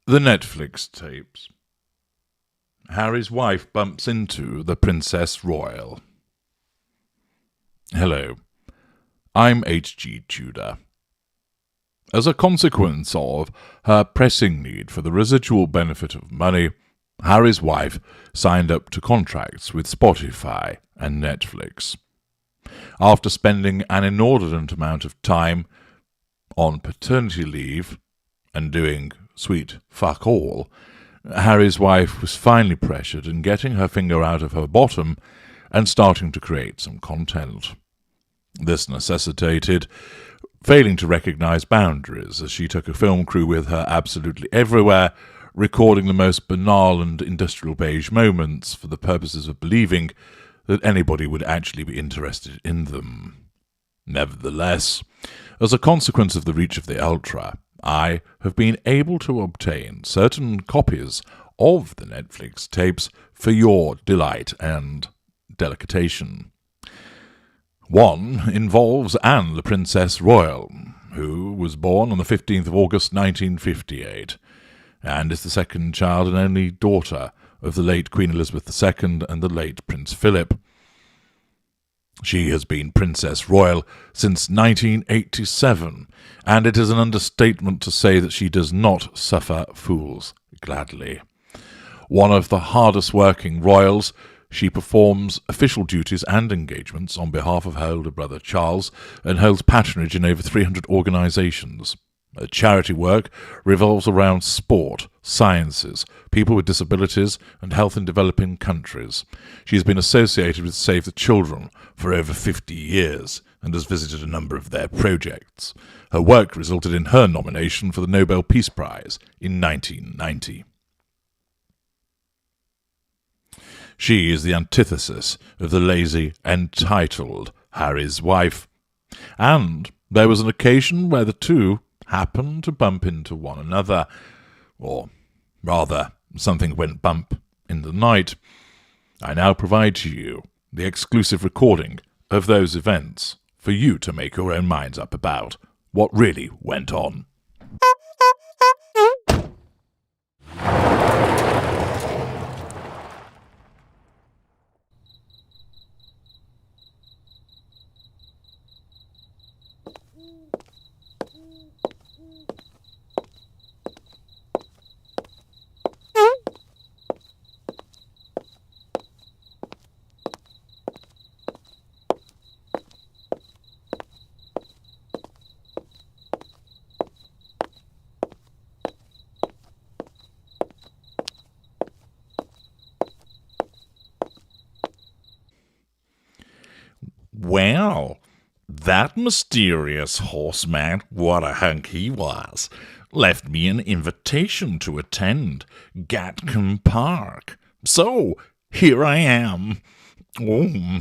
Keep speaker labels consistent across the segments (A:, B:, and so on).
A: The Netflix tapes. Harry's wife bumps into the Princess Royal. Hello, I'm HG Tudor. As a consequence of her pressing need for the residual benefit of money, Harry's wife signed up to contracts with Spotify and Netflix. After spending an inordinate amount of time on paternity leave and doing sweet fuck all, Harry's wife was finally pressured in getting her finger out of her bottom and starting to create some content. This necessitated failing to recognize boundaries as she took a film crew with her absolutely everywhere, recording the most banal and industrial beige moments for the purposes of believing that anybody would actually be interested in them. Nevertheless, as a consequence of the reach of the Ultra, I have been able to obtain certain copies of the Netflix tapes for your delight and delectation. One involves Anne, the Princess Royal, who was born on the 15th of August 1958, and is the second child and only daughter of the late Queen Elizabeth II and the late Prince Philip. She has been Princess Royal since 1987, and it is an understatement to say that she does not suffer fools gladly. One of the hardest-working royals, she performs official duties and engagements on behalf of her older brother Charles and holds patronage in over 300 organisations. Her charity work revolves around sport, sciences, people with disabilities, and health in developing countries. She has been associated with Save the Children for over 50 years and has visited a number of their projects. Her work resulted in her nomination for the Nobel Peace Prize in 1990. She is the antithesis of the lazy, entitled Harry's wife. And there was an occasion where the two happened to bump into one another, or rather, something went bump in the night. I now provide to you the exclusive recording of those events for you to make your own minds up about what really went on.
B: Well, that mysterious horseman, what a hunk he was, left me an invitation to attend Gatcombe Park. So, here I am. Oh,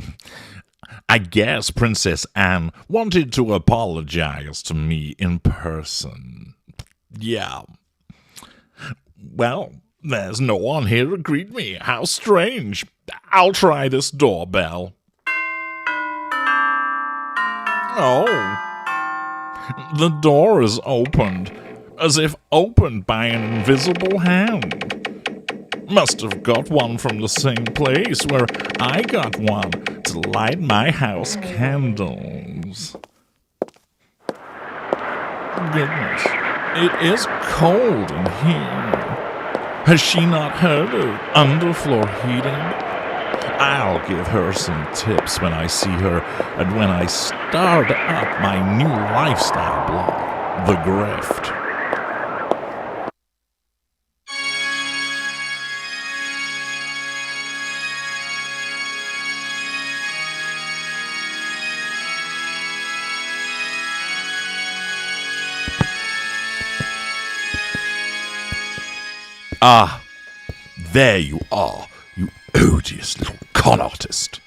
B: I guess Princess Anne wanted to apologize to me in person. Yeah. Well, there's no one here to greet me. How strange. I'll try this doorbell. Oh, the door is opened, as if opened by an invisible hand. Must have got one from the same place where I got one to light my house candles. Goodness, it is cold in here. Has she not heard of underfloor heating? I'll give her some tips when I see her and when I start up my new lifestyle blog, The Grift.
A: Ah, there you are, you odious little con artist.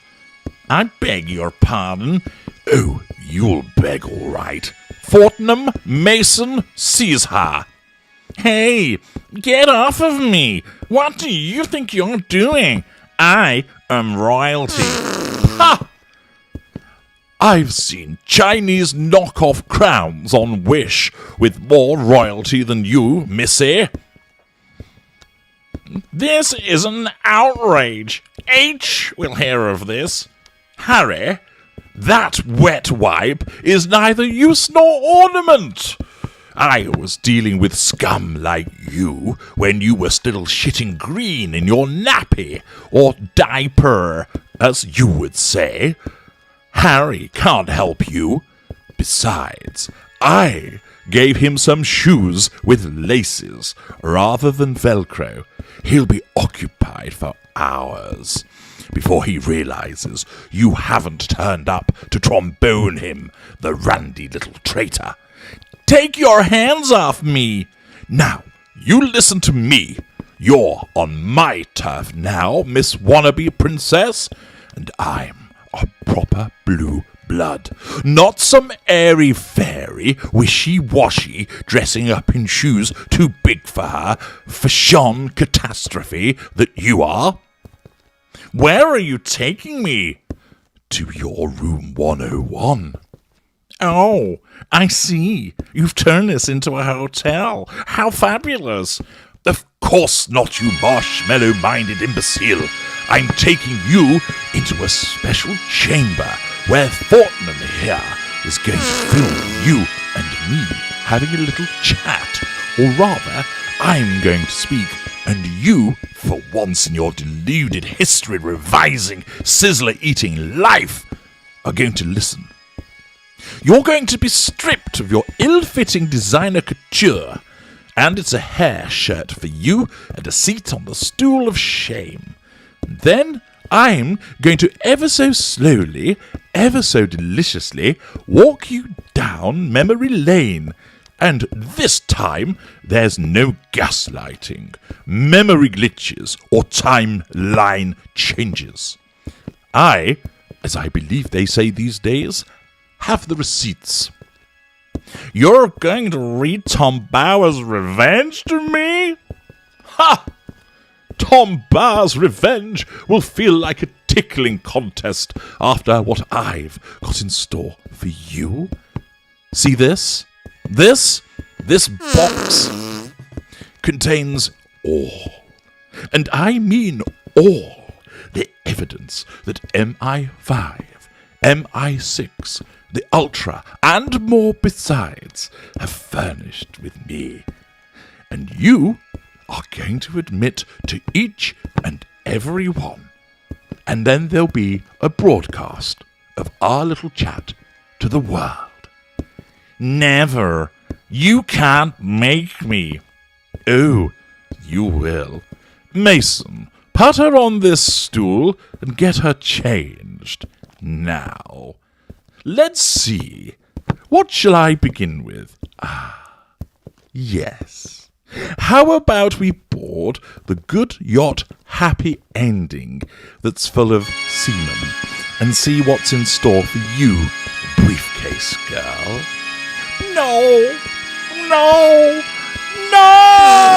B: I beg your pardon.
A: Oh, you'll beg all right.
B: Fortnum Mason seize her. Hey, get off of me. What do you think you're doing? I am royalty. Ha!
A: I've seen Chinese knockoff crowns on Wish with more royalty than you, missy.
B: This is an outrage. H will hear of this. Harry, that wet wipe is neither use nor ornament. I was dealing with scum like you when you were still shitting green in your nappy, or diaper, as you would say. Harry can't help you. Besides, I gave him some shoes with laces rather than Velcro. He'll be occupied for hours before he realizes you haven't turned up to trombone him, the randy little traitor. Take your hands off me! Now, you listen to me. You're on my turf now, Miss Wannabe Princess, and I'm a proper blue blood, not some airy-fairy, wishy-washy, dressing up in shoes too big for her, fashion catastrophe that you are. Where are you taking me? To your room 101. Oh, I see. You've turned this into a hotel. How fabulous. Of course not, you marshmallow-minded imbecile. I'm taking you into a special chamber where Fortnum here is going to film you and me having a little chat. Or rather, I'm going to speak, and you, for once in your deluded history-revising, sizzler-eating life, are going to listen. You're going to be stripped of your ill-fitting designer couture, and it's a hair shirt for you and a seat on the stool of shame. And then I'm going to ever so slowly, ever so deliciously walk you down memory lane. And this time, there's no gaslighting, memory glitches, or timeline changes. I, as I believe they say these days, have the receipts. You're going to read Tom Bower's Revenge to me? Ha! Tom Bower's Revenge will feel like a tickling contest after what I've got in store for you. See this? This box contains all, and I mean all, the evidence that MI5, MI6, the Ultra, and more besides have furnished with me. And you are going to admit to each and every one. And then there'll be a broadcast of our little chat to the world. Never. You can't make me. Oh, you will. Mason, put her on this stool and get her changed. Now, let's see. What shall I begin with? Yes. How about we board the good yacht Happy Ending that's full of seamen and see what's in store for you, briefcase girl? No! No! No!